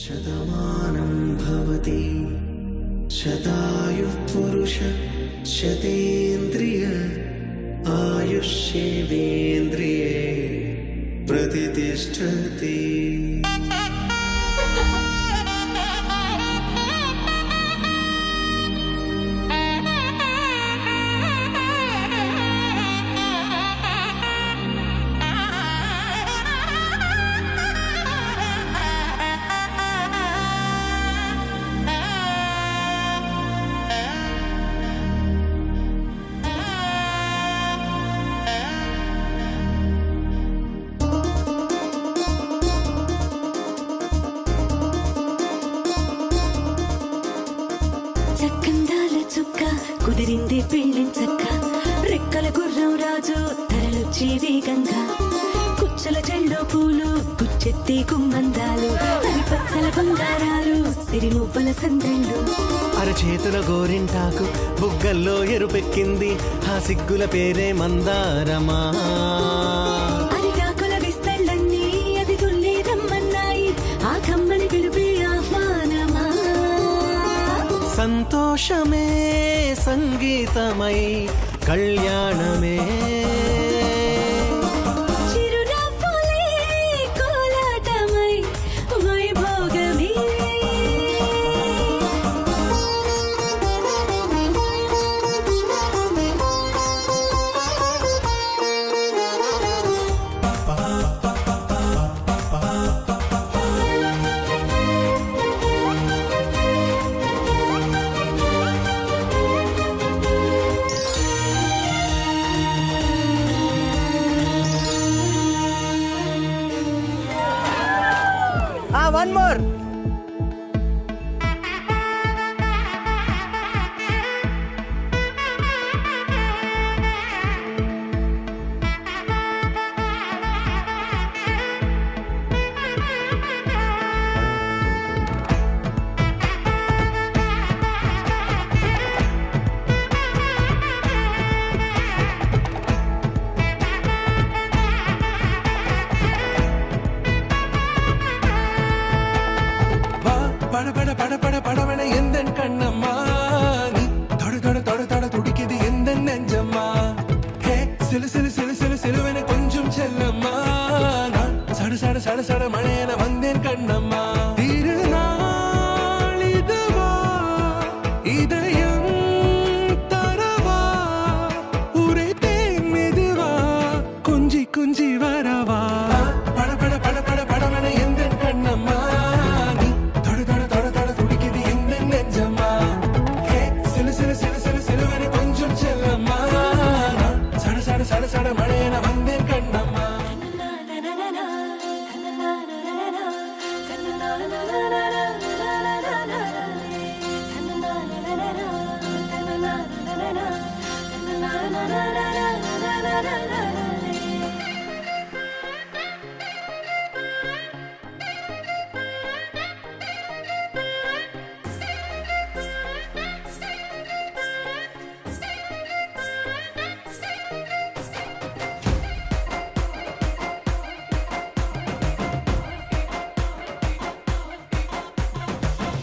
శతమానం భవతి శతాయుః పురుష శతేంద్రియ ఆయుష్యేవేంద్రియే ప్రతిష్టతి. చక్కందాల చుక్క కుదిరింది పెళ్ళించక్క రెక్కల గుర్రం రాజు తరలొచ్చే వేగంగా కుచ్చల చెల్లో పూలు కుచ్చెత్తి కుమ్మందాలు పచ్చల బంగారాలు సిరిమువ్వల సందళ్ళు అరచేతుల గోరింటాకు బుగ్గల్లో ఎరుపెక్కింది ఆ సిగ్గుల పేరే మందారమా. అరిటాకుల విస్తళ్ళన్నీ అది తుల్లి రమ్మన్నాయి ఆ కమ్మని పిలిపి ఆహ్వానమా. సంతోషమే సంగీతమై కళ్యాణమే చిరునవ్వులే కోలాటమై వైభోగమే. One more. பட பட பட படவன எந்த கண்ணம்மா நீ தொட தொட தொட தொட துடிக்குது எந்த நெஞ்சம்மா. ஹே சிலு சிலு சிலு சிலு சிலுவன கொஞ்சம் செல்லம்மா நான் சட சட சட சட மழையன வந்தேன் கண்ணம்மா. திருநாள் இதுவா இதயம் தரவா உரைத்தேன் மெதுவா கொஞ்சி கொஞ்சி வரவா. பட பட பட பட படவன எந்த கண்ணம்மா சட சட மழையன வந்தேன் கண்ணம்மா.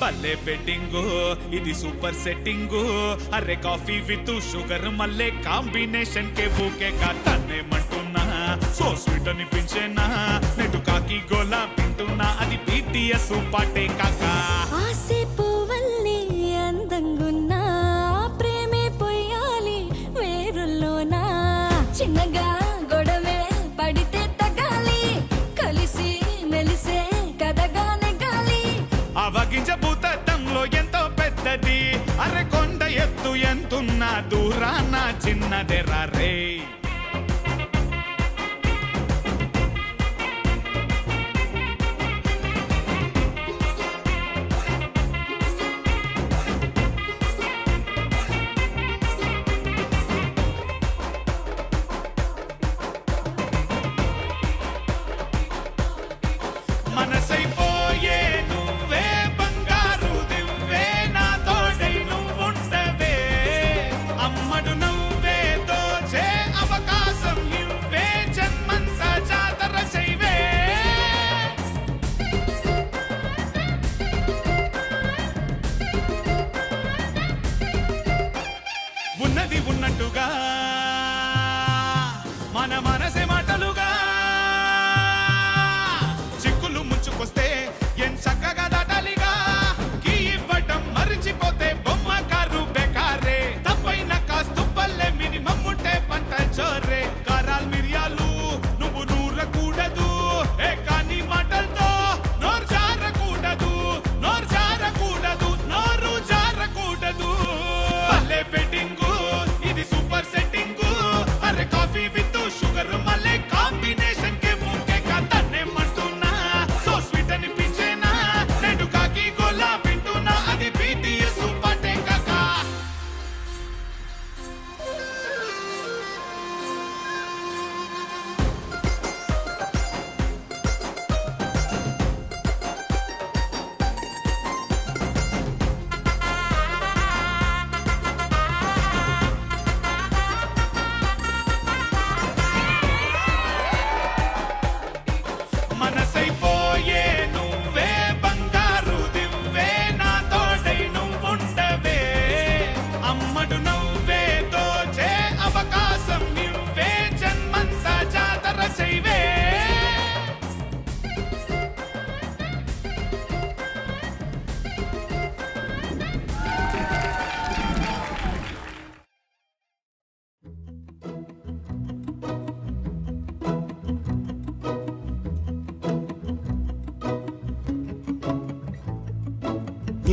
భలే బెట్టింగు ఇది సూపర్ సెట్టింగు అరే కాఫీ విత్ షుగర్ మల్లే కాంబినేషన్ కే ఊకే కాతానేమంటున్నా సో స్వీట్ అనిపించేనా నెటు కాకి గోలా వింటున్నా అది BTS పాటే కాకా. ఆసే పువ్వల్లి అందంగున్నా ప్రేమే పొయ్యాలి వేరుల్లోనా చిన్నగా గొడవే పడితే తగాలి కలిసి మెలిసే కదగా నెగాలి. అవగింజ భూతత్వంలో ఎంతో పెద్దది అరే కొండ ఎత్తు ఎంతున్నా దూరాన చిన్నదెరా రే. మనసైపోయే నువ్వే బంగారు దివ్వే నా తోడై నువ్వుండవే అమ్మడు నువ్వే దోచే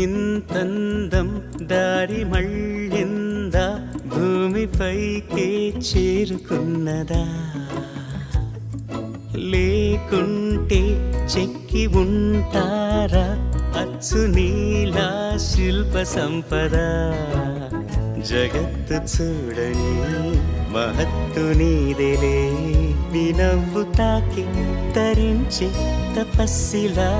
ఇంతందం దారి మళ్ళిందా భూమిపైకే చేరుకున్నదా లేకుంటే చెక్కి ఉంటారా అచ్చు నీలా శిల్ప సంపద జగత్తు చూడని మహత్తు నీదేలే నీ నవ్వు తాకి తరించే తపస్సిలా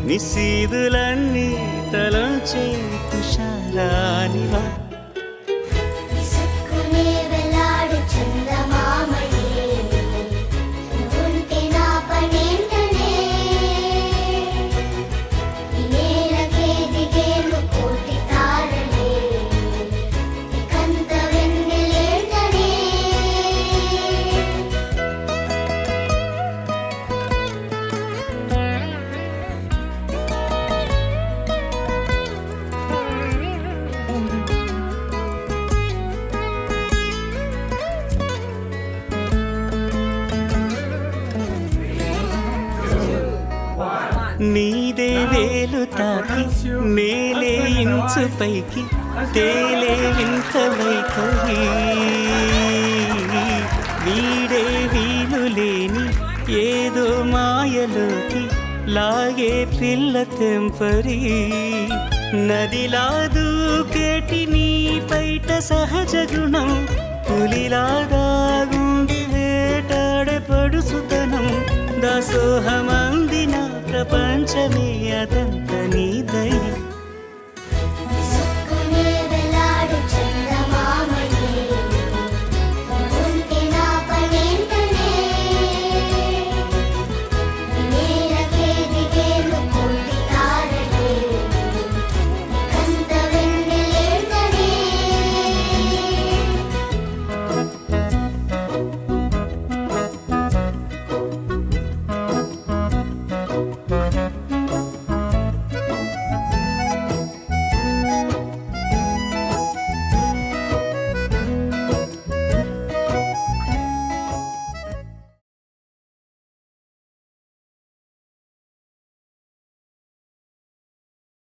నిశీదులన్నీ తలంచే తుషారానివా విసుక్కునే వెలాడు చందమామయే నువ్వుంటే నా పనేంటనే ఈ నేలకే దిగేను కోటి తారలే ఇకంత వెన్నెలేంటనే నీదే వేలు తాకి నేలే ఇంచు పైకి తేలే వింత వైఖరి వీడే వీలు లేని ఏదో మాయలోకి లాగే పిల్ల తెంపరి నదిలా దూకేటి నీ పైట సహజ గుణం పులిలాదాగుండి వేటాడే పడుసుతనం దాసోహమందిన ప్రపంచమే అదంత నీ దైవం